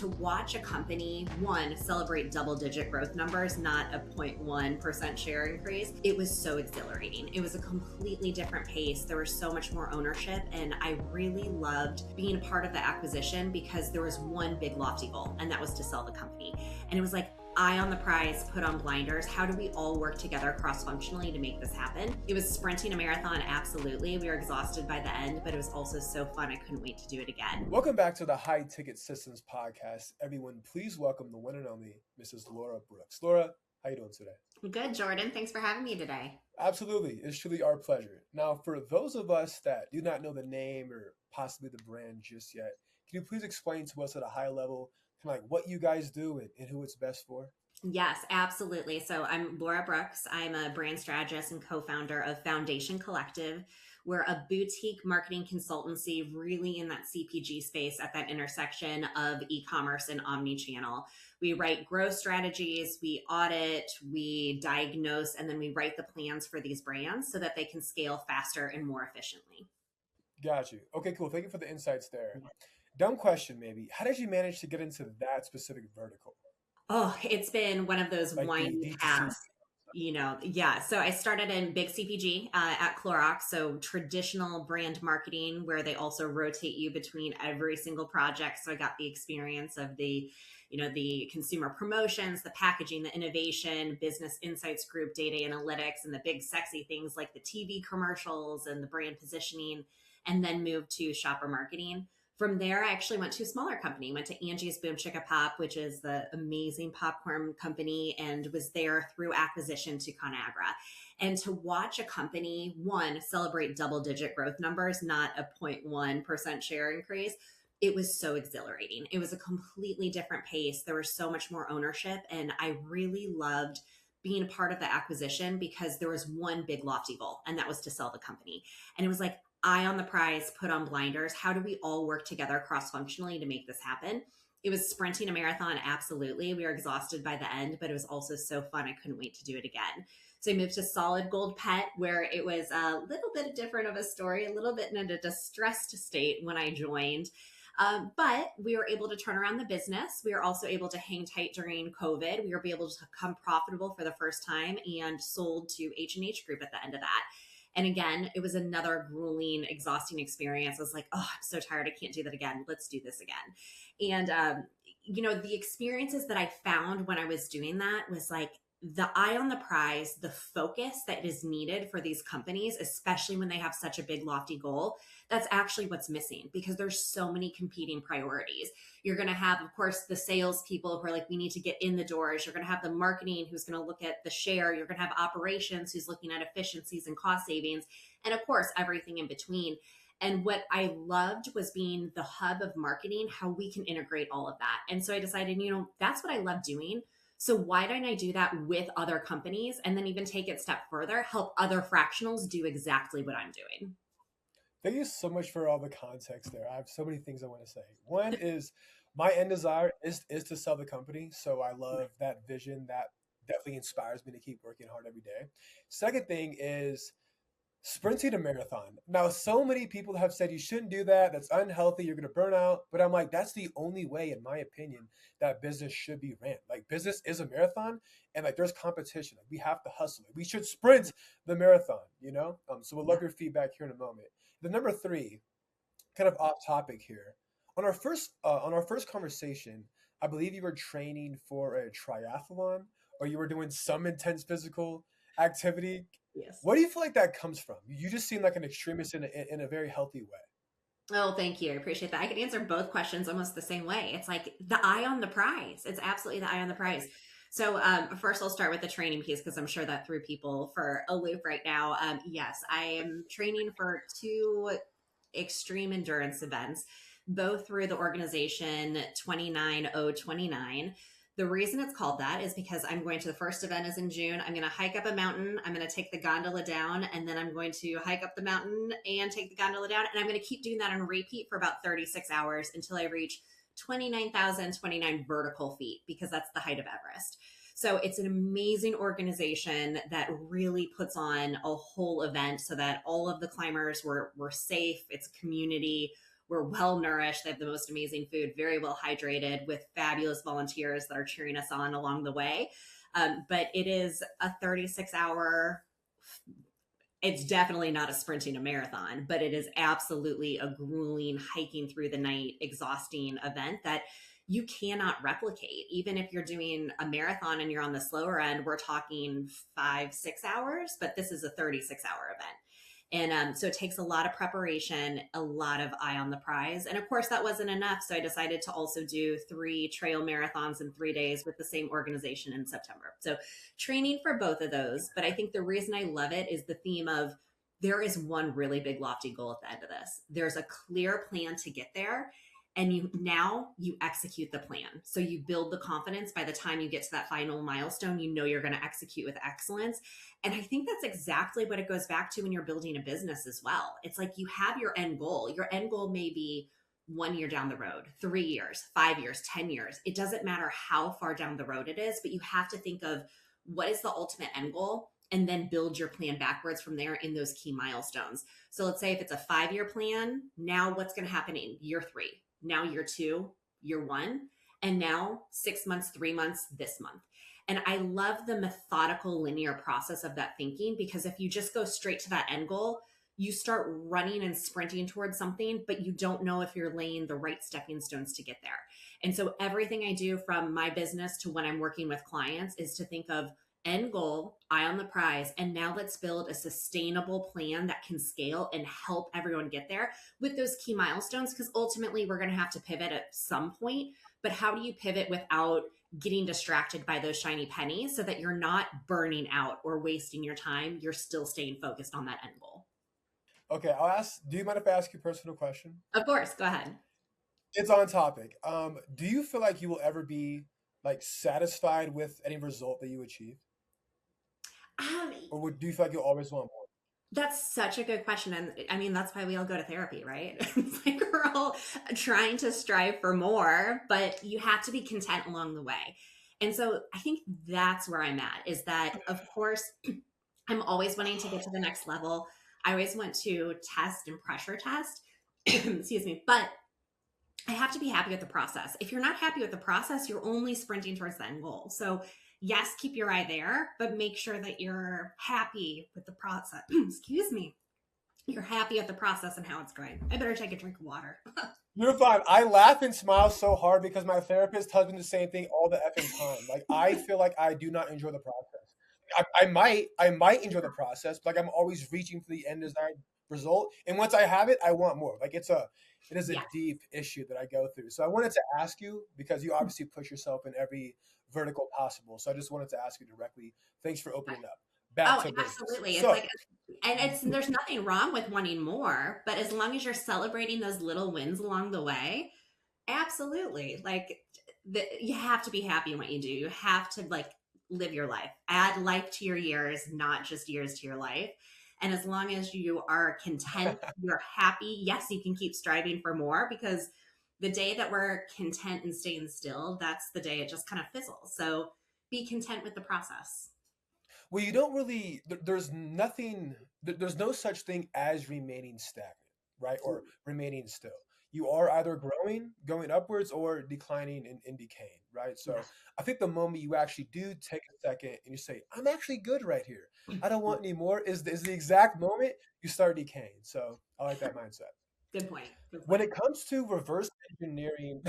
to watch a company, one, celebrate double-digit growth numbers, not a 0.1% share increase, it was so exhilarating. It was a completely different pace. There was so much more ownership, and I really loved being a part of the acquisition because there was one big lofty goal, and that was to sell the company. And it was like, eye on the prize, put on blinders. How do we all work together cross-functionally to make this happen? It was sprinting a marathon, absolutely. We were exhausted by the end, but it was also so fun. I couldn't wait to do it again. Welcome back to the High Ticket Systems Podcast. Everyone, please welcome the one and only Mrs. Laura Brooks. Laura, how you doing today? Good, Jordan. Thanks for having me today. Absolutely. It's truly our pleasure. Now, for those of us that do not know the name or possibly the brand just yet, can you please explain to us at a high level kind of like what you guys do and who it's best for? Yes, absolutely. So I'm Laura Brooks. I'm a brand strategist and co-founder of Foundation Collective. We're a boutique marketing consultancy really in that CPG space at that intersection of e-commerce and omni-channel. We write growth strategies, we audit, we diagnose, and then we write the plans for these brands so that they can scale faster and more efficiently. Got you. Okay, cool. Thank you for the insights there. Dumb question, maybe. How did you manage to get into that specific vertical? Oh, it's been one of those Like winding D2C? paths. Yeah. So I started in big CPG at Clorox, so traditional brand marketing, where they also rotate you between every single project. So I got the experience of the consumer promotions, the packaging, the innovation, business insights group, data analytics, and the big sexy things like the TV commercials and the brand positioning, and then moved to shopper marketing. From there, I actually went to a smaller company, went to Angie's Boom Chickapop, which is the amazing popcorn company, and was there through acquisition to ConAgra. And to watch a company, one, celebrate double-digit growth numbers, not a 0.1% share increase, it was so exhilarating. It was a completely different pace. There was so much more ownership, and I really loved being a part of the acquisition because there was one big lofty goal, and that was to sell the company. And it was like, eye on the prize, put on blinders. How do we all work together cross-functionally to make this happen? It was sprinting a marathon, absolutely. We were exhausted by the end, but it was also so fun. I couldn't wait to do it again. So I moved to Solid Gold Pet, where it was a little bit different of a story, a little bit in a distressed state when I joined. But we were able to turn around the business. We were also able to hang tight during COVID. We were able to become profitable for the first time and sold to H&H Group at the end of that. And again, it was another grueling, exhausting experience. I was like, oh, I'm so tired. I can't do that again. Let's do this again. And, the experiences that I found when I was doing that was like the eye on the prize, the focus that is needed for these companies, especially when they have such a big, lofty goal. That's actually what's missing because there's so many competing priorities. You're going to have, of course, the salespeople who are like, we need to get in the doors. You're going to have the marketing who's going to look at the share. You're going to have operations who's looking at efficiencies and cost savings. And of course, everything in between. And what I loved was being the hub of marketing, how we can integrate all of that. And so I decided, that's what I love doing. So why don't I do that with other companies and then even take it a step further, help other fractionals do exactly what I'm doing? Thank you so much for all the context there. I have so many things I want to say. One is my end desire is to sell the company. So I love that vision. That definitely inspires me to keep working hard every day. Second thing is sprinting a marathon. Now, so many people have said you shouldn't do that. That's unhealthy. You're going to burn out. But I'm like, that's the only way, in my opinion, that business should be ran. Like business is a marathon and like there's competition. Like, we have to hustle. We should sprint the marathon, So we'll love your feedback here in a moment. The number 3, kind of off topic here. On our first conversation, I believe you were training for a triathlon or you were doing some intense physical activity. Yes. What do you feel like that comes from? You just seem like an extremist in a very healthy way. Oh, thank you. I appreciate that. I can answer both questions almost the same way. It's like the eye on the prize. It's absolutely the eye on the prize. So first I'll start with the training piece because I'm sure that threw people for a loop right now. Yes, I am training for 2 extreme endurance events, both through the organization 29029. The reason it's called that is because I'm going to, the first event is in June. I'm going to hike up a mountain. I'm going to take the gondola down, and then I'm going to hike up the mountain and take the gondola down. And I'm going to keep doing that on repeat for about 36 hours until I reach 29,029 vertical feet, because that's the height of Everest. So it's an amazing organization that really puts on a whole event so that all of the climbers were safe. It's community. We're well nourished. They have the most amazing food, very well hydrated, with fabulous volunteers that are cheering us on along the way. But it is a 36-hour, it's definitely not a sprinting a marathon, but it is absolutely a grueling, hiking through the night, exhausting event that you cannot replicate. Even if you're doing a marathon and you're on the slower end, we're talking 5-6 hours, but this is a 36-hour event. And so it takes a lot of preparation, a lot of eye on the prize. And of course, that wasn't enough. So I decided to also do 3 trail marathons in 3 days with the same organization in September. So training for both of those. But I think the reason I love it is the theme of there is one really big, lofty goal at the end of this. There's a clear plan to get there. And you execute the plan. So you build the confidence by the time you get to that final milestone, you know you're going to execute with excellence. And I think that's exactly what it goes back to when you're building a business as well. It's like you have your end goal. Your end goal may be 1 year down the road, 3 years, 5 years, 10 years. It doesn't matter how far down the road it is, but you have to think of what is the ultimate end goal and then build your plan backwards from there in those key milestones. So let's say if it's a 5-year plan, now what's going to happen in year 3? Now year 2, year 1, and now 6 months, 3 months, this month. And I love the methodical, linear process of that thinking, because if you just go straight to that end goal, you start running and sprinting towards something, but you don't know if you're laying the right stepping stones to get there. And so everything I do from my business to when I'm working with clients is to think of end goal, eye on the prize, and now let's build a sustainable plan that can scale and help everyone get there with those key milestones, because ultimately we're going to have to pivot at some point. But how do you pivot without getting distracted by those shiny pennies so that you're not burning out or wasting your time? You're still staying focused on that end goal. Okay, I'll ask. Do you mind if I ask you a personal question? Of course, go ahead. It's on topic. Do you feel like you will ever be like satisfied with any result that you achieve? Um, Do you feel like you'll always want more? That's such a good question. And I mean, that's why we all go to therapy, right? It's like we're all trying to strive for more, but you have to be content along the way. And so I think that's where I'm at, is that, of course, I'm always wanting to get to the next level. I always want to test and pressure test, excuse me, but I have to be happy with the process. If you're not happy with the process, you're only sprinting towards the end goal. So yes, keep your eye there, but make sure that you're happy with the process. Excuse me. You're happy with the process and how it's going. I better take a drink of water. You're fine. I laugh and smile so hard because my therapist tells me the same thing all the effing time. Like I feel like I do not enjoy the process. I might enjoy the process, but like I'm always reaching for the end desired result. And once I have it, I want more. Like it is a Yeah. deep issue that I go through. So I wanted to ask you, because you obviously push yourself in every vertical possible. So I just wanted to ask you directly. Thanks for opening up. Back Oh, to business. absolutely. It's So like, and there's nothing wrong with wanting more, but as long as you're celebrating those little wins along the way, absolutely. Like you have to be happy in what you do. You have to like live your life, add life to your years, not just years to your life. And as long as you are content, you're happy. Yes, you can keep striving for more, because the day that we're content and staying still, that's the day it just kind of fizzles. So be content with the process. well, you don't really. There's nothing. There's no such thing as remaining stagnant, right? Or remaining still. You are either growing, going upwards, or declining and decaying, right? So I think the moment you actually do take a second and you say, "I'm actually good right here. I don't want any more," is the exact moment you start decaying. So I like that mindset. Good point. Good When point. it comes to reverse engineering,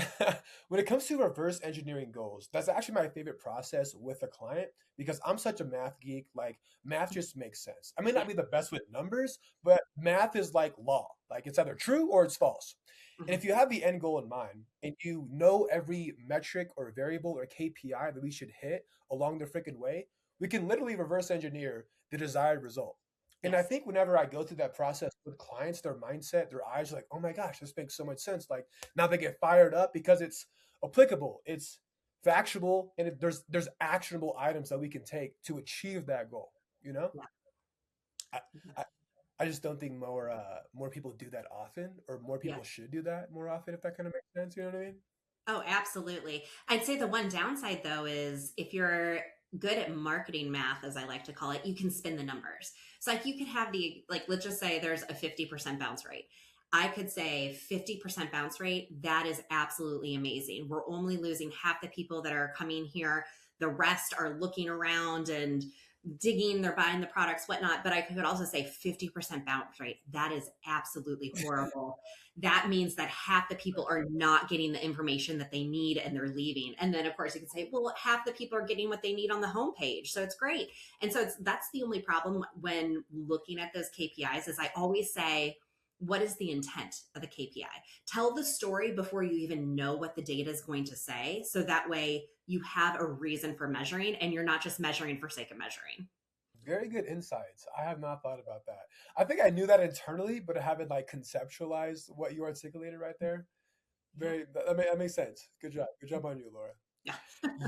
when it comes to reverse engineering goals, that's actually my favorite process with a client, because I'm such a math geek. Like math just makes sense. I may Yeah. not be the best with numbers, but math is like law. Like it's either true or it's false. And Mhm. if you have the end goal in mind and you know every metric or variable or KPI that we should hit along the freaking way, we can literally reverse engineer the desired result. And I Yes. think whenever I go through that process with clients, their mindset, their eyes are like, oh my gosh, this makes so much sense. Like now they get fired up because it's applicable, it's factual, and there's actionable items that we can take to achieve that goal. You know, Yeah. I, I, I just don't think more people do that often, or more Yeah. people should do that more often, if that kind of makes sense. You know what I mean? Oh, absolutely. I'd say the one downside though is if you're good at marketing math, as I like to call it, you can spin the numbers. So like you could have the, like, let's just say there's a 50% bounce rate. I could say 50% bounce rate. That is absolutely amazing. We're only losing half the people that are coming here. The rest are looking around and digging, they're buying the products, whatnot. But I could also say 50% bounce rate. That is absolutely horrible. That means that half the people are not getting the information that they need and they're leaving. And then, of course, you can say, well, half the people are getting what they need on the homepage. So it's great. And so that's the only problem when looking at those KPIs is I always say, what is the intent of the KPI? Tell the story before you even know what the data is going to say. So that way you have a reason for measuring and you're not just measuring for sake of measuring. Very good insights. I have not thought about that. I think I knew that internally, but I haven't like conceptualized what you articulated right there. Yeah. That makes sense. Good job. Good job on you, Laura. Yeah.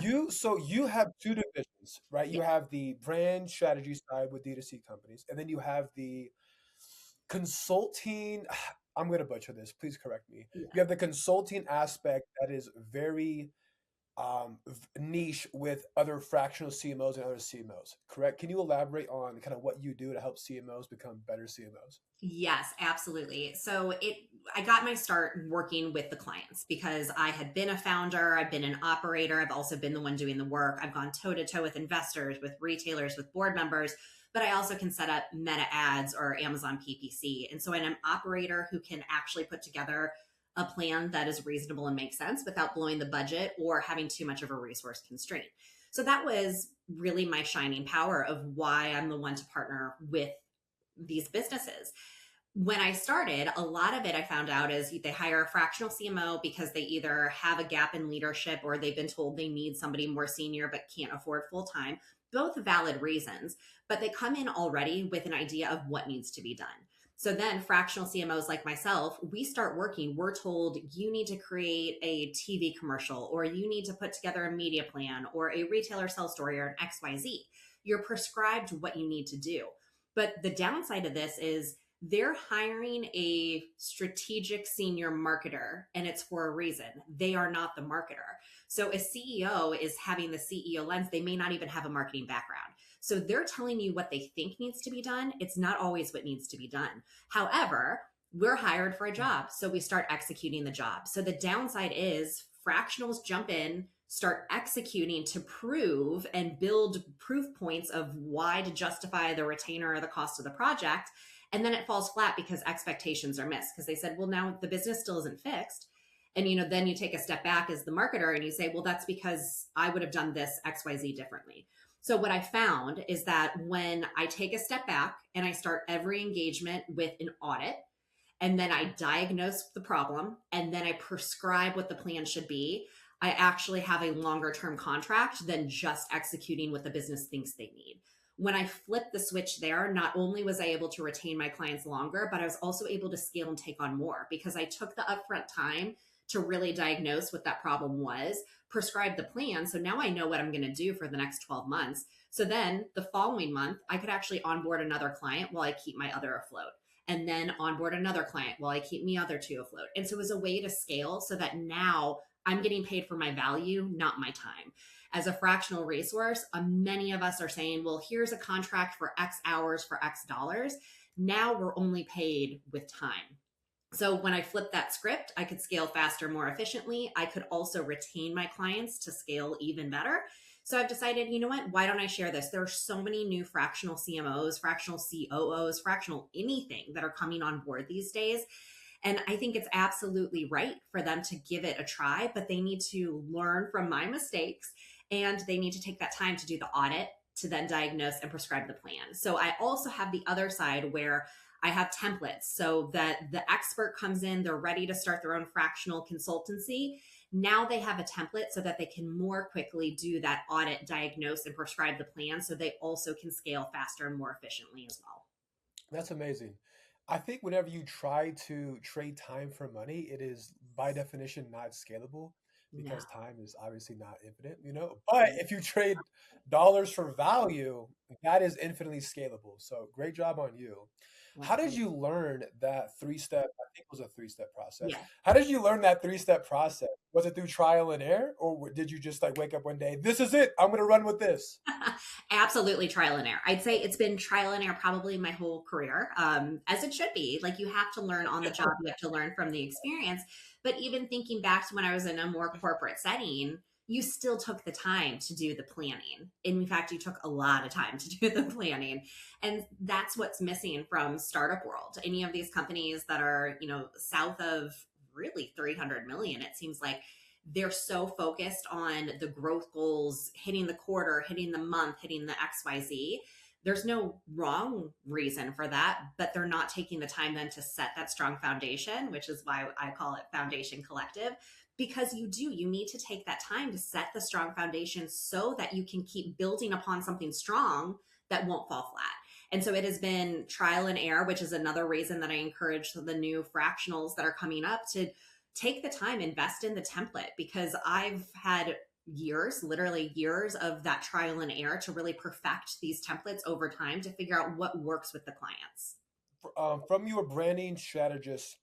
You have two divisions, right? Yeah. You have the brand strategy side with D2C companies, and then you have the consulting. I'm gonna butcher this. Please correct me. Yeah. You have the consulting aspect that is very niche with other fractional CMOs and other CMOs, correct? Can you elaborate on kind of what you do to help CMOs become better CMOs? Yes, absolutely. So I got my start working with the clients because I had been a founder, I've been an operator, I've also been the one doing the work. I've gone toe to toe with investors, with retailers, with board members, but I also can set up Meta ads or Amazon PPC. And so I'm an operator who can actually put together a plan that is reasonable and makes sense without blowing the budget or having too much of a resource constraint. So that was really my shining power of why I'm the one to partner with these businesses. When I started, a lot of it I found out is they hire a fractional CMO because they either have a gap in leadership or they've been told they need somebody more senior but can't afford full time. Both valid reasons, but they come in already with an idea of what needs to be done. So then fractional CMOs like myself, we start working. We're told you need to create a TV commercial or you need to put together a media plan or a retailer sell story or an XYZ. You're prescribed what you need to do. But the downside of this is they're hiring a strategic senior marketer and it's for a reason. They are not the marketer. So a CEO is having the CEO lens. They may not even have a marketing background. So they're telling you what they think needs to be done. It's not always what needs to be done. However, we're hired for a job. So we start executing the job. So the downside is fractionals jump in, start executing to prove and build proof points of why to justify the retainer or the cost of the project. And then it falls flat because expectations are missed because they said, well, now the business still isn't fixed. And, then you take a step back as the marketer and you say, well, that's because I would have done this XYZ differently. So what I found is that when I take a step back and I start every engagement with an audit, and then I diagnose the problem, and then I prescribe what the plan should be, I actually have a longer term contract than just executing what the business thinks they need. When I flipped the switch there, not only was I able to retain my clients longer, but I was also able to scale and take on more because I took the upfront time to really diagnose what that problem was, prescribe the plan. So now I know what I'm going to do for the next 12 months. So then the following month, I could actually onboard another client while I keep my other afloat, and then onboard another client while I keep me other two afloat. And so it was a way to scale so that now I'm getting paid for my value, not my time. As a fractional resource, many of us are saying, well, here's a contract for X hours for X dollars. Now we're only paid with time. So when I flipped that script, I could scale faster, more efficiently. I could also retain my clients to scale even better. So I've decided, you know what? Why don't I share this? There are so many new fractional CMOs, fractional COOs, fractional anything that are coming on board these days. And I think it's absolutely right for them to give it a try, but they need to learn from my mistakes and they need to take that time to do the audit to then diagnose and prescribe the plan. So I also have the other side where I have templates so that the expert comes in, they're ready to start their own fractional consultancy. Now they have a template so that they can more quickly do that audit, diagnose, and prescribe the plan so they also can scale faster and more efficiently as well. That's amazing. I think whenever you try to trade time for money, it is by definition not scalable No. because time is obviously not infinite, you know. But if you trade dollars for value, that is infinitely scalable. So great job on you. How What? did you learn that three-step? I think it was a three-step process. Yeah. How did you learn that three-step process? Was it through trial and error, or did you just like wake up one day, this is it, I'm going to run with this? Absolutely trial and error. I'd say it's been trial and error probably my whole career, as it should be. Like you have to learn on the job, you have to learn from the experience. But even thinking back to when I was in a more corporate setting, you still took the time to do the planning. In fact, you took a lot of time to do the planning. And that's what's missing from startup world. Any of these companies that are, south of really 300 million, it seems like they're so focused on the growth goals, hitting the quarter, hitting the month, hitting the XYZ. There's no wrong reason for that, but they're not taking the time then to set that strong foundation, which is why I call it Foundation Collective. Because you need to take that time to set the strong foundation so that you can keep building upon something strong that won't fall flat. And so it has been trial and error, which is another reason that I encourage the new fractionals that are coming up to take the time, invest in the template, because I've had years, literally years of that trial and error to really perfect these templates over time to figure out what works with the clients. From your branding strategist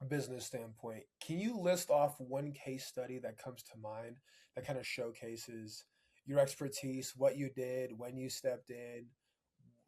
business standpoint, can you list off one case study that comes to mind that kind of showcases your expertise, what you did, when you stepped in,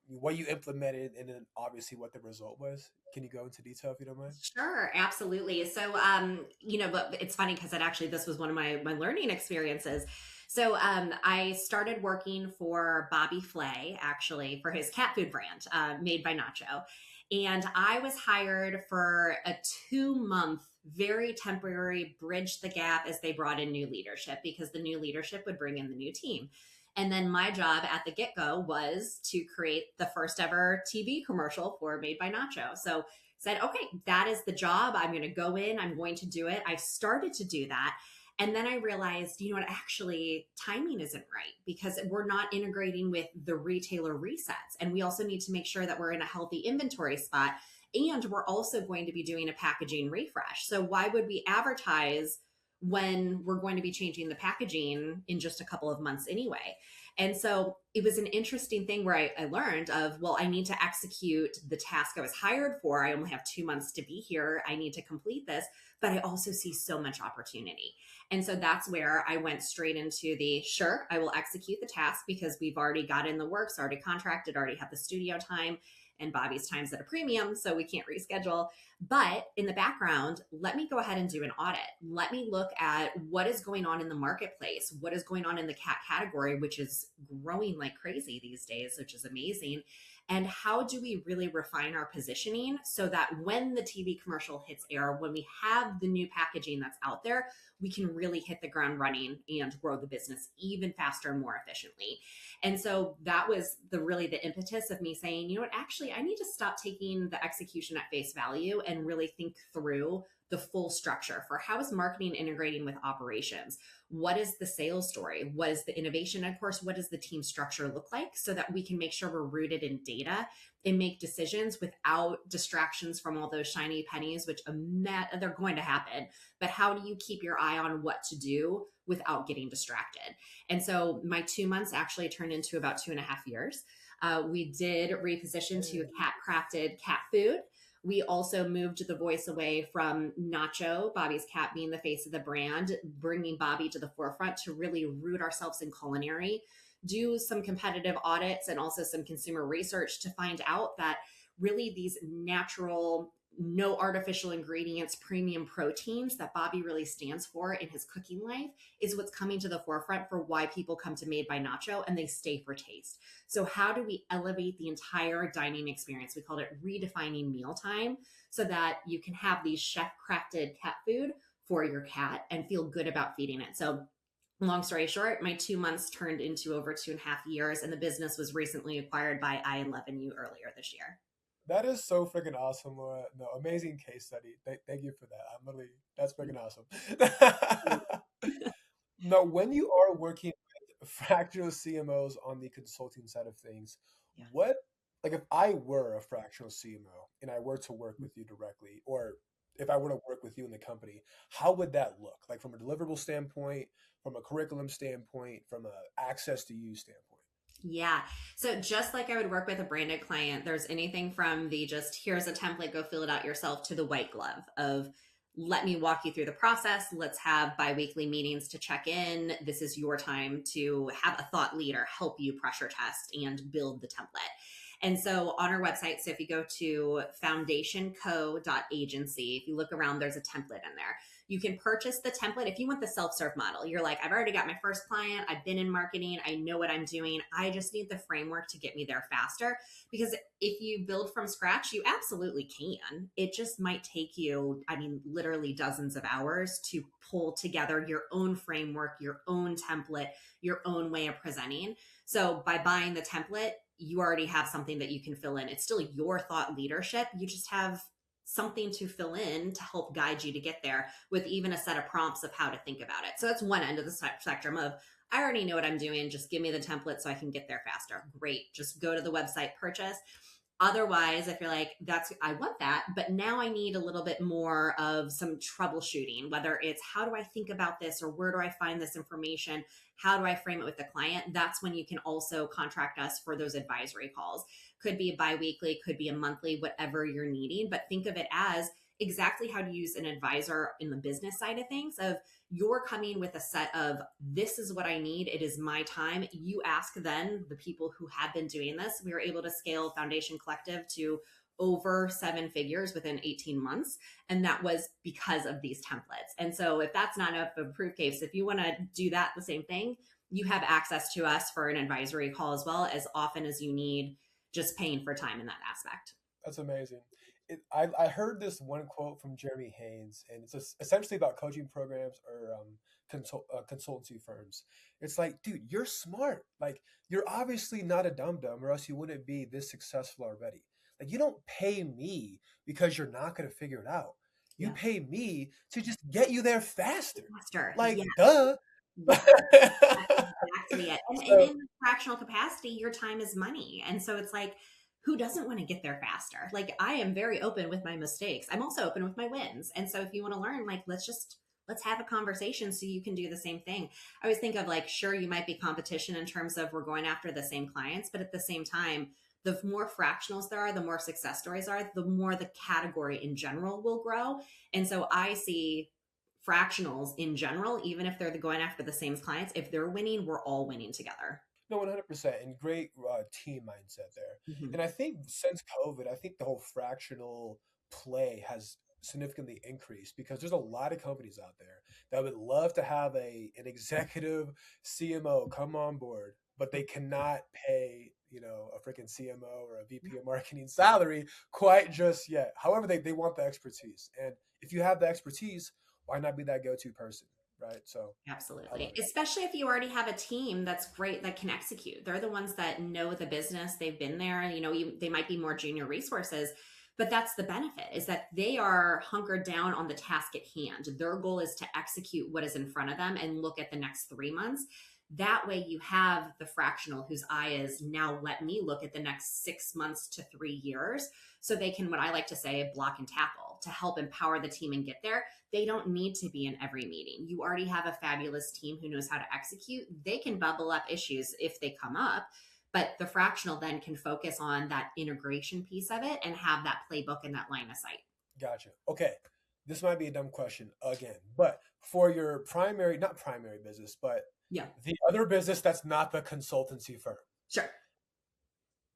what you implemented, and then obviously what the result was? Can you go into detail if you don't mind? Sure, absolutely. So, but it's funny because this was one of my learning experiences. So, I started working for Bobby Flay, actually, for his cat food brand, made by Nacho. And I was hired for a 2 month, very temporary bridge the gap as they brought in new leadership because the new leadership would bring in the new team. And then my job at the get go was to create the first ever TV commercial for Made by Nacho. So said, okay, that is the job. I'm going to go in, I'm going to do it. I started to do that. And then I realized, actually, timing isn't right because we're not integrating with the retailer resets. And we also need to make sure that we're in a healthy inventory spot. And we're also going to be doing a packaging refresh. So why would we advertise when we're going to be changing the packaging in just a couple of months anyway? And so it was an interesting thing where I learned of, well, I need to execute the task I was hired for. I only have 2 months to be here. I need to complete this, but I also see so much opportunity. And so that's where I went straight into the sure, I will execute the task because we've already got in the works, already contracted, already have the studio time, and Bobby's time's at a premium, so we can't reschedule. But in the background, let me go ahead and do an audit. Let me look at what is going on in the marketplace, what is going on in the cat category, which is growing like crazy these days, which is amazing. And how do we really refine our positioning so that when the TV commercial hits air, when we have the new packaging that's out there, we can really hit the ground running and grow the business even faster and more efficiently. And so that was the impetus of me saying, actually, I need to stop taking the execution at face value and really think through the full structure for how is marketing integrating with operations? What is the sales story? What is the innovation? And of course, what does the team structure look like so that we can make sure we're rooted in data and make decisions without distractions from all those shiny pennies, which they're going to happen. But how do you keep your eye on what to do without getting distracted? And so my 2 months actually turned into about 2.5 years. We did reposition to cat crafted cat food. We also moved the voice away from Nacho, Bobby's cat being the face of the brand, bringing Bobby to the forefront to really root ourselves in culinary, do some competitive audits and also some consumer research to find out that really these natural, no artificial ingredients, premium proteins that Bobby really stands for in his cooking life is what's coming to the forefront for why people come to Made by Nacho and they stay for taste. So how do we elevate the entire dining experience? We called it redefining mealtime so that you can have these chef crafted cat food for your cat and feel good about feeding it. So long story short, my 2 months turned into over 2.5 years, and the business was recently acquired by I11U earlier this year. That is so freaking awesome, Laura. No, amazing case study. Thank you for that. I'm really, that's freaking awesome. Now, when you are working with fractional CMOs on the consulting side of things, Yeah. what, like if I were a fractional CMO and I were to work with you directly, or if I were to work with you in the company, how would that look? Like from a deliverable standpoint, from a curriculum standpoint, from a access to you standpoint? Yeah. So just like I would work with a branded client, there's anything from the just here's a template, go fill it out yourself to the white glove of let me walk you through the process. Let's have biweekly meetings to check in. This is your time to have a thought leader help you pressure test and build the template. And so on our website, so if you go to foundationco.agency, if you look around, there's a template in there. You can purchase the template if you want the self-serve model. You're like, I've already got my first client. I've been in marketing. I know what I'm doing. I just need the framework to get me there faster. Because if you build from scratch, you absolutely can. It just might take you, I mean, literally dozens of hours to pull together your own framework, your own template, your own way of presenting. So by buying the template, you already have something that you can fill in. It's still your thought leadership. You just have something to fill in to help guide you to get there with even a set of prompts of how to think about it. So that's one end of the spectrum of I already know what I'm doing. Just give me the template so I can get there faster. Great. Just go to the website, purchase. Otherwise, if you're like, that's, I want that, but now I need a little bit more of some troubleshooting, whether it's how do I think about this or where do I find this information? How do I frame it with the client? That's when you can also contract us for those advisory calls. Could be a biweekly, could be a monthly, whatever you're needing, but think of it as exactly how to use an advisor in the business side of things of you're coming with a set of this is what I need. It is my time. You ask then the people who have been doing this. We were able to scale Foundation Collective to over 7 figures within 18 months. And that was because of these templates. And so if that's not enough of a proof case, if you want to do that, the same thing, you have access to us for an advisory call as well as often as you need, just paying for time in that aspect. That's amazing. I heard this one quote from Jeremy Haynes, and it's essentially about coaching programs or consultancy firms. It's like, dude, you're smart. Like, you're obviously not a dum dum, or else you wouldn't be this successful already. Like, you don't pay me because you're not going to figure it out. You Yeah. pay me to just get you there faster. Faster. Like, Yeah. duh. Yeah. That's exactly it. And So, in the fractional capacity, your time is money. And so it's like, who doesn't want to get there faster? Like I am very open with my mistakes. I'm also open with my wins. And so if you want to learn, like let's have a conversation so you can do the same thing. I always think of like, sure, you might be competition in terms of we're going after the same clients, but at the same time, the more fractionals there are, the more success stories are, the more the category in general will grow. And so I see fractionals in general, even if they're going after the same clients, if they're winning, we're all winning together. no, 100%. And great team mindset there. Mhm. And I think since COVID, I think the whole fractional play has significantly increased because there's a lot of companies out there that would love to have an executive CMO come on board, but they cannot pay, a freaking CMO or a VP of marketing salary quite just yet. However, they want the expertise. And if you have the expertise, why not be that go-to person? Right. So I love Absolutely. it. Especially if you already have a team that's great that can execute. They're the ones that know the business. They've been there. They might be more junior resources, but that's the benefit is that they are hunkered down on the task at hand. Their goal is to execute what is in front of them and look at the next 3 months. That way you have the fractional whose eye is now let me look at the next 6 months to 3 years. So they can, what I like to say, block and tackle to help empower the team and get there. They don't need to be in every meeting. You already have a fabulous team who knows how to execute. They can bubble up issues if they come up, but the fractional then can focus on that integration piece of it and have that playbook and that line of sight. Gotcha. Okay. This might be a dumb question again, but for your primary, not primary business, but Yeah, the other business that's not the consultancy firm, sure.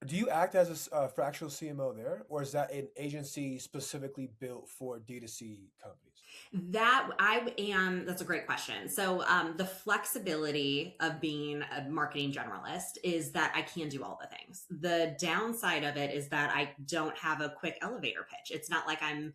do you act as a fractional CMO there, or is that an agency specifically built for D2C companies? That's a great question. So, the flexibility of being a marketing generalist is that I can do all the things. The downside of it is that I don't have a quick elevator pitch. It's not like I'm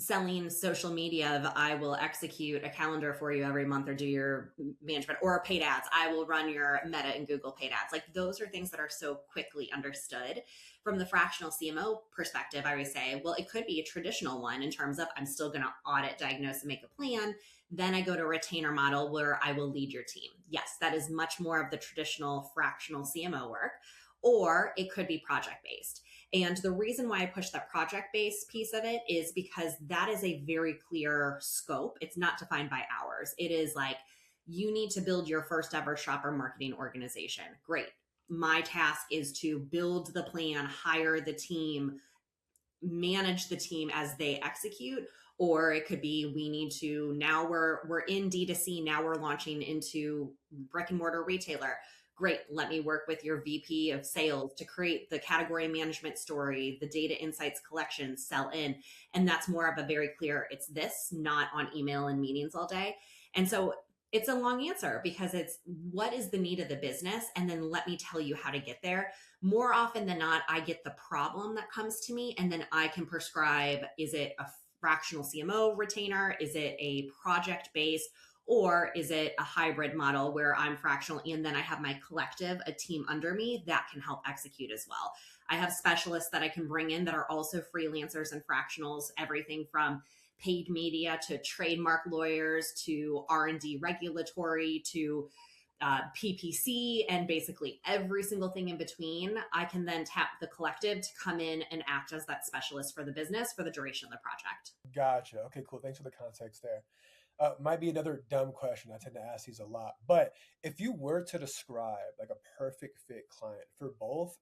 selling social media of I will execute a calendar for you every month or do your management or paid ads. I will run your Meta and Google paid ads. Like those are things that are so quickly understood. From the fractional CMO perspective, I would say, well, it could be a traditional one in terms of I'm still going to audit, diagnose, and make a plan. Then I go to a retainer model where I will lead your team. Yes, that is much more of the traditional fractional CMO work, or it could be project based. And the reason why I push that project based piece of it is because that is a very clear scope. It's not defined by hours. It is like, you need to build your first ever shopper marketing organization. Great. my task is to build the plan, hire the team, manage the team as they execute. Or it could be, we need to, now we're in D2C, now we're launching into brick and mortar retailer. Great, let me work with your VP of sales to create the category management story, the data insights collection, sell in. And that's more of a very clear, it's this, not on email and meetings all day. And so it's a long answer because it's, what is the need of the business? And then let me tell you how to get there. More often than not, I get the problem that comes to me, and then I can prescribe, is it a fractional CMO retainer? Is it a project based? Or is it a hybrid model where I'm fractional and then I have my collective, a team under me that can help execute as well? I have specialists that I can bring in that are also freelancers and fractionals, everything from paid media to trademark lawyers to R&D regulatory to PPC, and basically every single thing in between. I can then tap the collective to come in and act as that specialist for the business for the duration of the project. Gotcha. Okay, cool. Thanks for the context there. Might be another dumb question. I tend to ask these a lot. But if you were to describe like a perfect fit client for both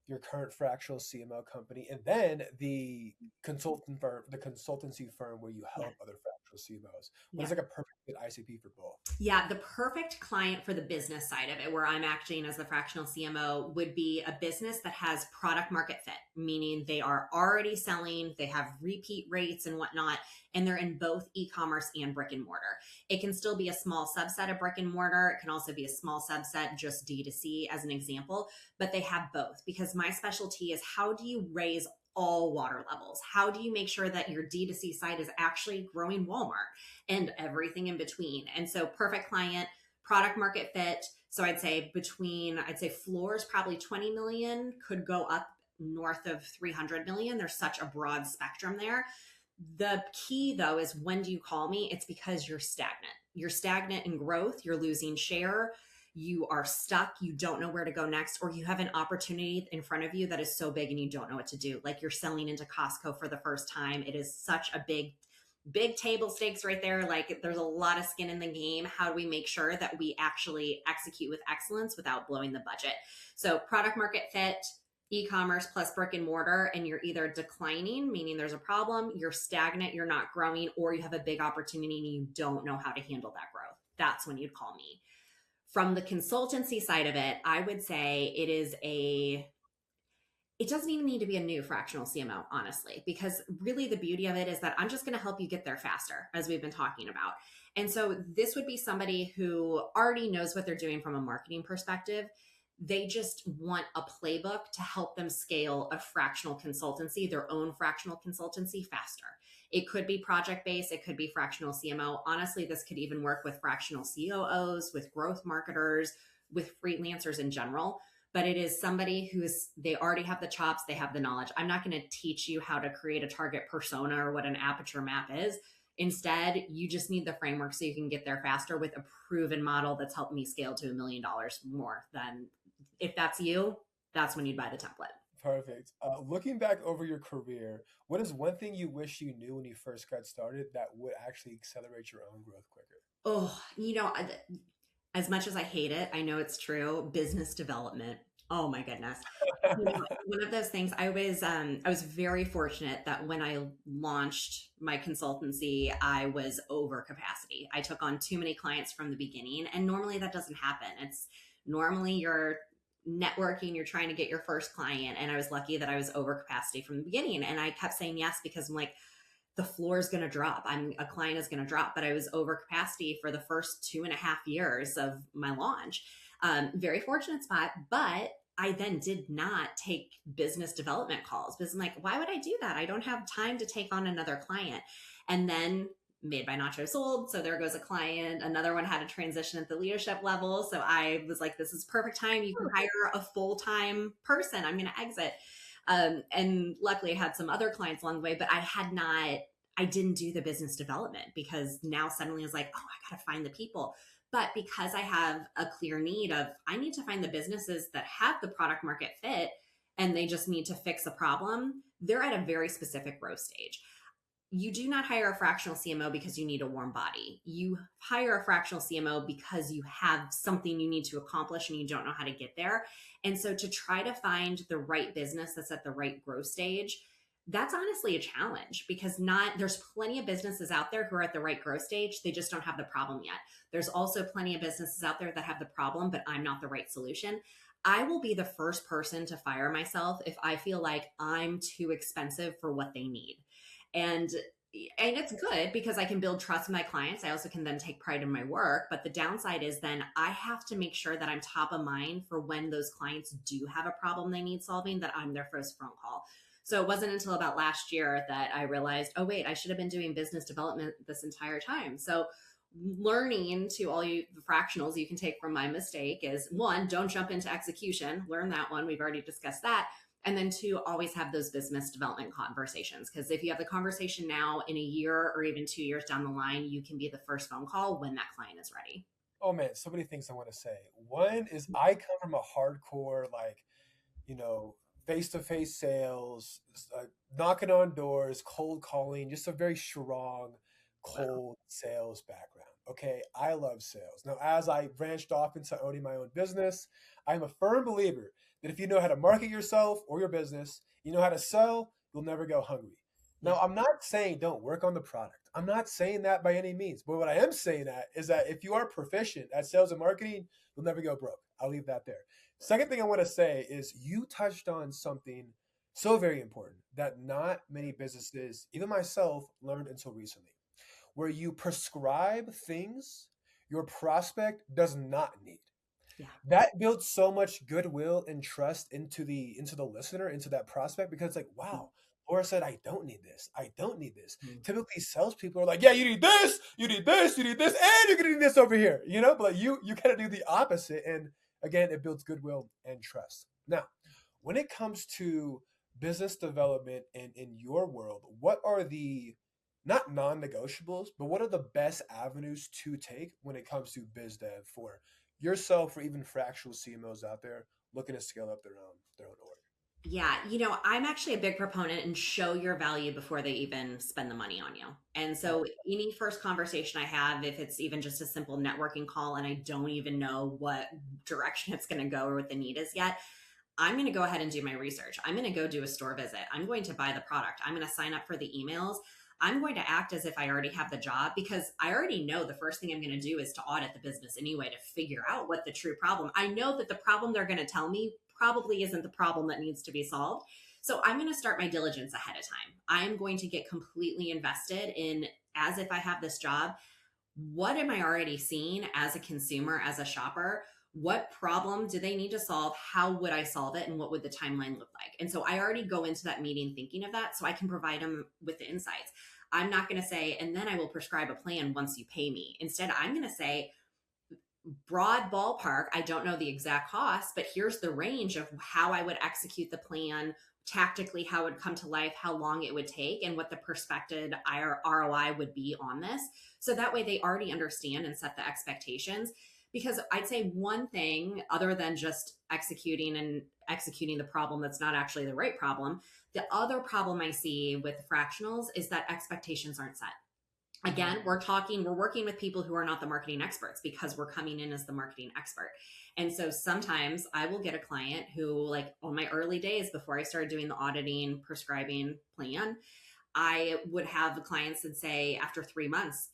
your current fractional CMO company and then the consultant firm, the consultancy firm where you Yeah. help other fractional CMOs, what Yeah. is like a perfect fit ICP for both? Yeah, the perfect client for the business side of it, where I'm acting as the fractional CMO, would be a business that has product market fit, meaning they are already selling, they have repeat rates and whatnot, and they're in both e-commerce and brick and mortar. It can still be a small subset of brick and mortar. It can also be a small subset, just D2C as an example, but they have both, because my specialty is, how do you raise all water levels? How do you make sure that your D2C site is actually growing Walmart and everything in between? And so perfect client, product market fit. So I'd say floors probably 20 million, could go up north of 300 million. There's such a broad spectrum there. The key though is, when do you call me? It's because you're stagnant. You're stagnant in growth, you're losing share, you are stuck, you don't know where to go next, or you have an opportunity in front of you that is so big and you don't know what to do. Like you're selling into Costco for the first time. It is such a big table stakes right there. Like there's a lot of skin in the game. How do we make sure that we actually execute with excellence without blowing the budget? So product market fit, e-commerce plus brick and mortar, and you're either declining, meaning there's a problem, you're stagnant, you're not growing, or you have a big opportunity and you don't know how to handle that growth. That's when you'd call me. From the consultancy side of it, I would say it doesn't even need to be a new fractional CMO, honestly, because really the beauty of it is that I'm just going to help you get there faster, as we've been talking about. And so this would be somebody who already knows what they're doing from a marketing perspective. They just want a playbook to help them scale a fractional consultancy, their own fractional consultancy, faster. It could be project based, it could be fractional CMO. Honestly, this could even work with fractional COOs, with growth marketers, with freelancers in general. But it is somebody they already have the chops, they have the knowledge. I'm not going to teach you how to create a target persona or what an aperture map is. Instead, you just need the framework so you can get there faster with a proven model that's helped me scale to $1 million more than, if that's you, that's when you'd buy the template. Perfect. Looking back over your career, what is one thing you wish you knew when you first got started that would actually accelerate your own growth quicker? Oh, as much as I hate it, I know it's true. Business development. Oh my goodness. One of those things, I was very fortunate that when I launched my consultancy, I was over capacity. I took on too many clients from the beginning, and normally that doesn't happen. It's normally you're networking, you're trying to get your first client, and I was lucky that I was over capacity from the beginning, and I kept saying yes because I'm like, the floor is going to drop. A client is going to drop, but I was over capacity for the first 2.5 years of my launch. Very fortunate spot, but I then did not take business development calls because I'm like, why would I do that? I don't have time to take on another client. And then Made by Nacho sold. So there goes a client. Another one had a transition at the leadership level. So I was like, this is perfect time. You can hire a full-time person. I'm going to exit. And luckily I had some other clients along the way, but I didn't do the business development because now suddenly it's like, oh, I got to find the people. But because I have a clear need of, I need to find the businesses that have the product market fit and they just need to fix a problem, they're at a very specific growth stage. you do not hire a fractional CMO because you need a warm body. You hire a fractional CMO because you have something you need to accomplish and you don't know how to get there. And so to try to find the right business that's at the right growth stage, that's honestly a challenge because not there's plenty of businesses out there who are at the right growth stage. They just don't have the problem yet. There's also plenty of businesses out there that have the problem, but I'm not the right solution. I will be the first person to fire myself if I feel like I'm too expensive for what they need. And and it's good because I can build trust with my clients. I also can then take pride in my work. But the downside is then I have to make sure that I'm top of mind for when those clients do have a problem they need solving, that I'm their first phone call. So it wasn't until about last year that I realized, oh, wait, I should have been doing business development this entire time. So learning to all you the fractionals you can take from my mistake is one, don't jump into execution. Learn that one. We've already discussed that. And then two, always have those business development conversations. Because if you have the conversation now, in a year or even 2 years down the line, you can be the first phone call when that client is ready. Oh man, so many things I want to say. One is I come from a hardcore, like, you know, face-to-face sales, knocking on doors, cold calling, just a very strong Wow. cold sales background. Okay, I love sales. Now, as I branched off into owning my own business, I'm a firm believer that if you know how to market yourself or your business, you know how to sell, you'll never go hungry. Yeah. Now, I'm not saying don't work on the product. I'm not saying that by any means. But what I am saying that is that if you are proficient at sales and marketing, you'll never go broke. I'll leave that there. Second thing I want to say is you touched on something so very important that not many businesses, even myself, learned until recently, where you prescribe things your prospect does not need. Yeah. That builds so much goodwill and trust into the listener, into that prospect, because it's like, wow, Laura said I don't need this. I don't need this. Mhm. Typically salespeople are like, yeah, you need this, you need this, you need this, and you're gonna need this over here. But like you gotta do the opposite. And again, it builds goodwill and trust. Now, when it comes to business development and in your world, what are the not non-negotiables, but what are the best avenues to take when it comes to biz dev for yourself or even fractional CMOs out there looking to scale up their own org? Yeah, I'm actually a big proponent and show your value before they even spend the money on you. And Oh, so any first conversation I have, if it's even just a simple networking call and I don't even know what direction it's going to go or what the need is yet, I'm going to go ahead and do my research. I'm going to go do a store visit. I'm going to buy the product. I'm going to sign up for the emails. I'm going to act as if I already have the job because I already know the first thing I'm going to do is to audit the business anyway to figure out what the true problem. I know that the problem they're going to tell me probably isn't the problem that needs to be solved. So I'm going to start my diligence ahead of time. I'm going to get completely invested in as if I have this job. What am I already seeing as a consumer, as a shopper? What problem do they need to solve? How would I solve it? And what would the timeline look like? And so I already go into that meeting thinking of that so I can provide them with the insights. I'm not going to say, and then I will prescribe a plan once you pay me. Instead, I'm going to say, broad ballpark, I don't know the exact cost, but here's the range of how I would execute the plan tactically, how it would come to life, how long it would take, and what the prospected ROI would be on this. So that way they already understand and set the expectations. Because I'd say one thing, other than just executing the problem that's not actually the right problem, the other problem I see with fractionals is that expectations aren't set. Again, we're working with people who are not the marketing experts because we're coming in as the marketing expert. And so sometimes I will get a client who, like on my early days before I started doing the auditing prescribing plan, I would have the clients that say after 3 months,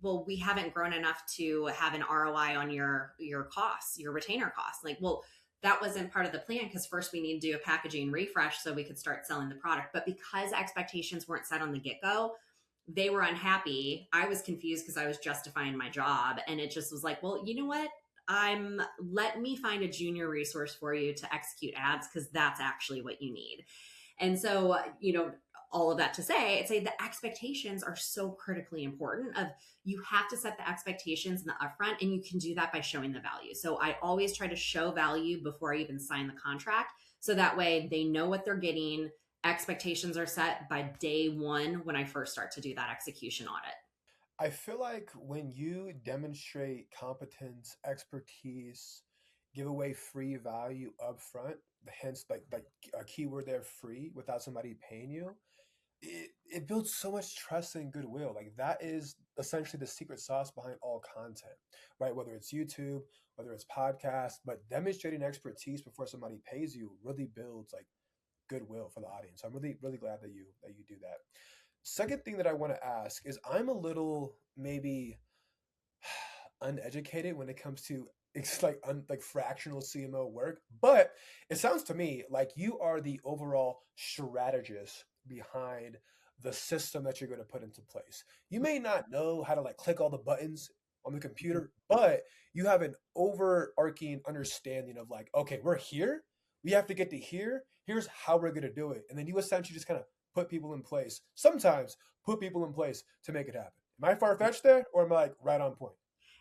well, we haven't grown enough to have an ROI on your costs, your retainer costs. Like, well, that wasn't part of the plan because first we need to do a packaging refresh so we could start selling the product. But because expectations weren't set on the get-go, they were unhappy. I was confused because I was justifying my job. And it just was like, well, you know what? Let me find a junior resource for you to execute ads because that's actually what you need. And so, all of that to say, I'd say the expectations are so critically important of you have to set the expectations in the upfront and you can do that by showing the value. So I always try to show value before I even sign the contract. So that way they know what they're getting. Expectations are set by day one when I first start to do that execution audit. I feel like when you demonstrate competence, expertise, give away free value up front, hence like a keyword there, free, without somebody paying you, it builds so much trust and goodwill. Like that is essentially the secret sauce behind all content, right? Whether it's YouTube, whether it's podcast, but demonstrating expertise before somebody pays you really builds like goodwill for the audience. So I'm really, really glad that you do that. Second thing that I want to ask is I'm a little maybe uneducated when it comes to it's like fractional CMO work, but it sounds to me like you are the overall strategist behind the system that you're going to put into place. You may not know how to like click all the buttons on the computer, but you have an overarching understanding of like, okay, we're here, we have to get to here, here's how we're going to do it. And then you essentially just kind of put people in place, sometimes put people in place to make it happen. Am I far fetched there or am I like right on point?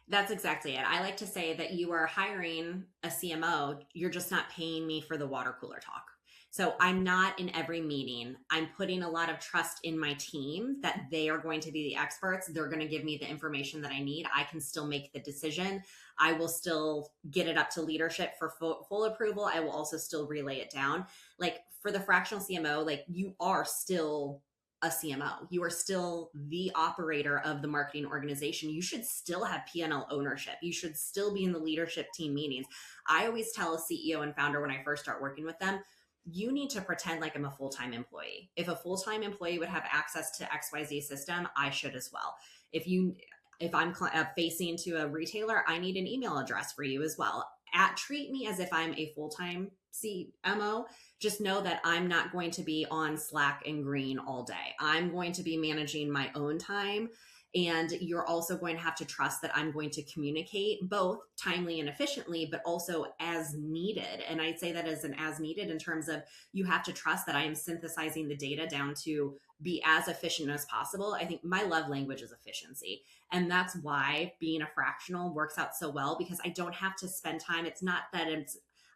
That's exactly it. I like to say that you are hiring a CMO, you're just not paying me for the water cooler talk. So I'm not in every meeting. I'm putting a lot of trust in my team that they are going to be the experts. They're going to give me the information that I need. I can still make the decision. I will still get it up to leadership for full approval. I will also still relay it down. Like for the fractional CMO, like you are still a CMO. You are still the operator of the marketing organization. You should still have P&L ownership. You should still be in the leadership team meetings. I always tell a CEO and founder when I first start working with them, you need to pretend like I'm a full-time employee. If a full-time employee would have access to XYZ system, I should as well. If I'm facing to a retailer, I need an email address for you as well. Treat me as if I'm a full-time CMO. Just know that I'm not going to be on Slack and Green all day. I'm going to be managing my own time. And you're also going to have to trust that I'm going to communicate both timely and efficiently, but also as needed. And I say that as an as needed in terms of you have to trust that I am synthesizing the data down to be as efficient as possible. I think my love language is efficiency. And that's why being a fractional works out so well because I don't have to spend time. It's not that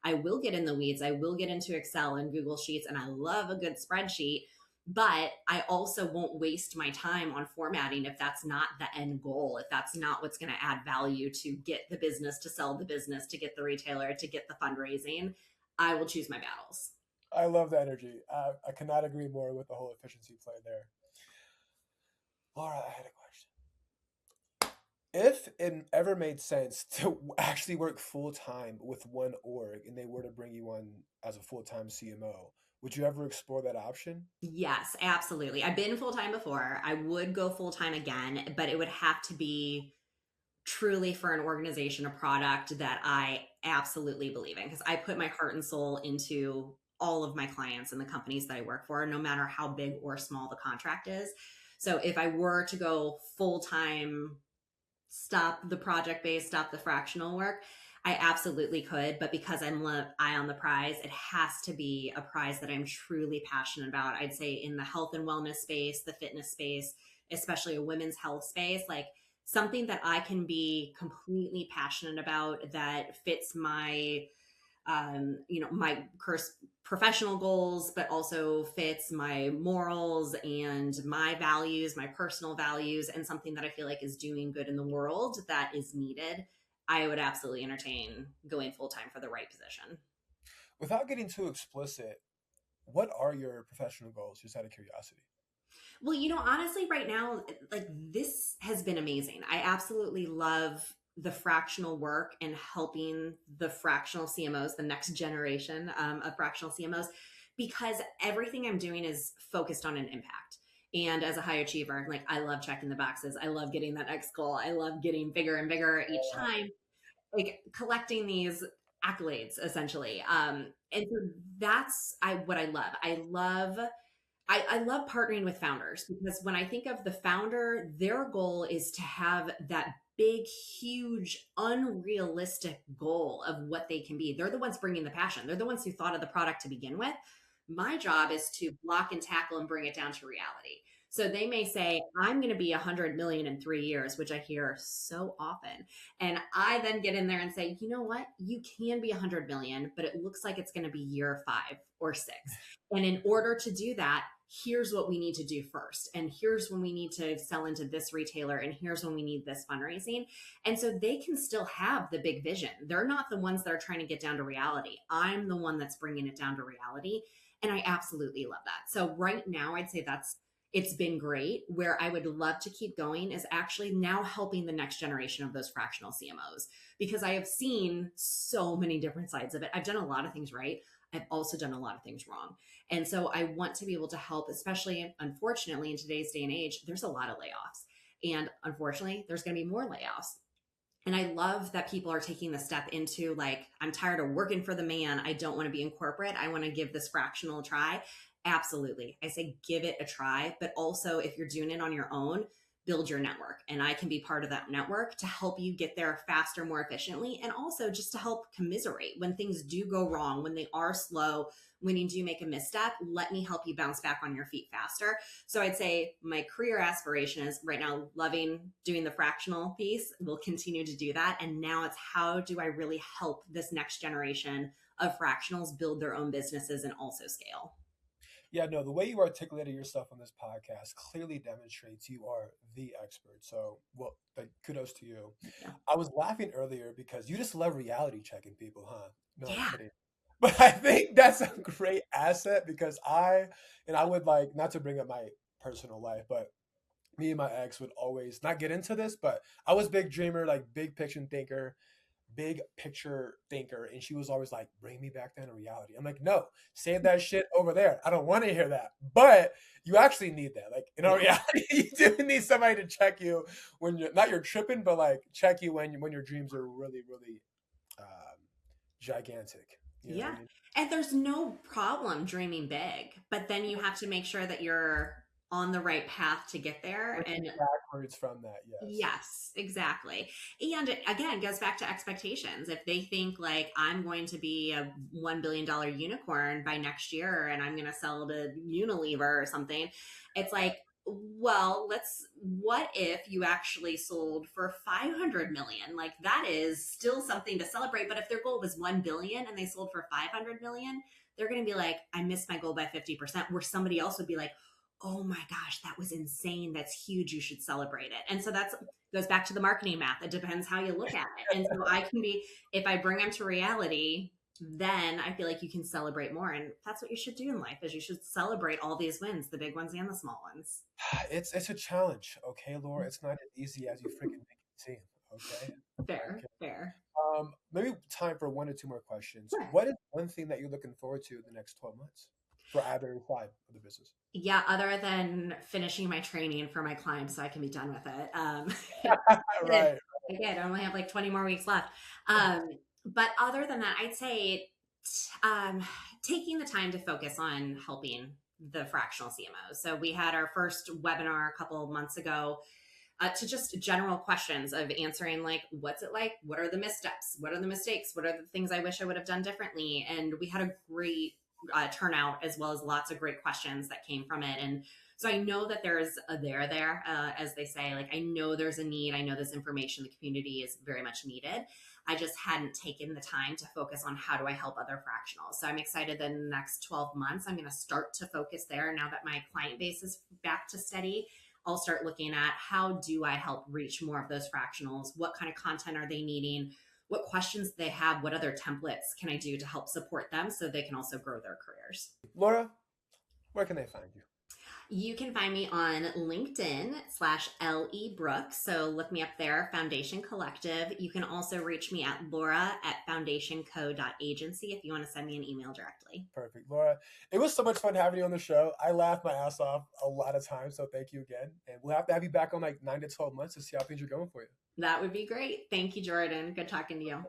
I will get in the weeds. I will get into Excel and Google Sheets, and I love a good spreadsheet, but I also won't waste my time on formatting if that's not the end goal, if that's not what's going to add value to get the business, to sell the business, to get the retailer, to get the fundraising. I will choose my battles. I love the energy. I cannot agree more with the whole efficiency play there. Laura, I had a question. If it ever made sense to actually work full time with one org and they were to bring you on as a full time CMO, would you ever explore that option? Yes, absolutely. I've been full time before. I would go full time again, but it would have to be truly for an organization, a product that I absolutely believe in because I put my heart and soul into all of my clients and the companies that I work for, no matter how big or small the contract is. So if I were to go full time, stop the project based, stop the fractional work, I absolutely could. But because I'm eye on the prize, it has to be a prize that I'm truly passionate about. I'd say in the health and wellness space, the fitness space, especially a women's health space, like something that I can be completely passionate about that fits my my professional goals, but also fits my morals and my values, my personal values, and something that I feel like is doing good in the world that is needed. I would absolutely entertain going full time for the right position. Without getting too explicit, what are your professional goals, just out of curiosity? Well, honestly, right now, like this has been amazing. I absolutely love the fractional work and helping the fractional CMOs, the next generation of fractional CMOs, because everything I'm doing is focused on an impact. And as a high achiever, like I love checking the boxes. I love getting that next goal. I love getting bigger and bigger each time, like collecting these accolades essentially. And so what I love. I love partnering with founders because when I think of the founder, their goal is to have that big, huge, unrealistic goal of what they can be. They're the ones bringing the passion. They're the ones who thought of the product to begin with. My job is to block and tackle and bring it down to reality. So they may say, I'm going to be 100 million in 3 years, which I hear so often. And I then get in there and say, you know what? You can be 100 million, but it looks like it's going to be year 5 or 6. And in order to do that, here's what we need to do first. And here's when we need to sell into this retailer. And here's when we need this fundraising. And so they can still have the big vision. They're not the ones that are trying to get down to reality. I'm the one that's bringing it down to reality. And I absolutely love that. So right now, I'd say that's it's been great. Where I would love to keep going is actually now helping the next generation of those fractional CMOs, because I have seen so many different sides of it. I've done a lot of things right. I've also done a lot of things wrong. And so I want to be able to help, especially unfortunately in today's day and age, there's a lot of layoffs. And unfortunately, there's going to be more layoffs. And I love that people are taking the step into like, I'm tired of working for the man. I don't want to be in corporate. I want to give this fractional a try. Absolutely. I say give it a try, but also if you're doing it on your own, build your network. And I can be part of that network to help you get there faster, more efficiently, and also just to help commiserate when things do go wrong, when they are slow, when you do make a misstep. Let me help you bounce back on your feet faster. So I'd say my career aspiration is right now loving doing the fractional piece. We'll continue to do that. And now it's how do I really help this next generation of fractionals build their own businesses and also scale? Yeah, no, the way you articulated yourself on this podcast clearly demonstrates you are the expert. So, well, like, kudos to you. Yeah. I was laughing earlier because you just love reality checking people, huh? No, I'm Yeah. kidding. But I think that's a great asset because I would like, not to bring up my personal life, but me and my ex would always not get into this, but I was big dreamer, like big picture thinker, and she was always like, bring me back down to reality. I'm like, no, save that shit over there. I don't want to hear that. But you actually need that. Like in our reality, you do need somebody to check you when you're tripping, but like check you when your dreams are really, really gigantic. You know what Yeah. I mean? And there's no problem dreaming big, but then you have to make sure that you're on the right path to get there. Working And backwards from that, yes. yes, exactly. And it, again, goes back to expectations. If they think like I'm going to be a $1 billion unicorn by next year and I'm going to sell to Unilever or something, it's like, well, what if you actually sold for 500 million? Like that is still something to celebrate. But if their goal was 1 billion and they sold for 500 million, they're going to be like, I missed my goal by 50%, where somebody else would be like, oh my gosh, that was insane. That's huge. You should celebrate it. And so that's goes back to the marketing math. It depends how you look at it. And so I can be, if I bring them to reality, then I feel like you can celebrate more. And that's what you should do in life is you should celebrate all these wins, the big ones and the small ones. It's a challenge, okay, Laura. It's not as easy as you freaking make it seem. Okay. Fair, Okay. fair. Maybe time for one or two more questions. Sure. What is one thing that you're looking forward to in the next 12 months for either side of the business? Yeah, other than finishing my training for my clients so I can be done with it. Again, Right. again, I only have like 20 more weeks left. But other than that, I'd say taking the time to focus on helping the fractional CMOs. So we had our first webinar a couple of months ago to just general questions of answering like, what's it like? What are the missteps? What are the mistakes? What are the things I wish I would have done differently? And we had a great turnout as well as lots of great questions that came from it. And so I know that there's a there, as they say, like I know there's a need. I know this information, the community is very much needed. I just hadn't taken the time to focus on how do I help other fractionals. So I'm excited that in the next 12 months, I'm going to start to focus there now that my client base is back to steady. I'll start looking at how do I help reach more of those fractionals? What kind of content are they needing? What questions do they have? What other templates can I do to help support them so they can also grow their careers? Laura, where can they find you? You can find me on LinkedIn/LE Brooks. So look me up there, Foundation Collective. You can also reach me at laura@foundationco.agency if you want to send me an email directly. Perfect. Laura, it was so much fun having you on the show. I laughed my ass off a lot of times, so thank you again. And we'll have to have you back on like 9 to 12 months to see how things are going for you. That would be great. Thank you, Jordan. Good talking to you.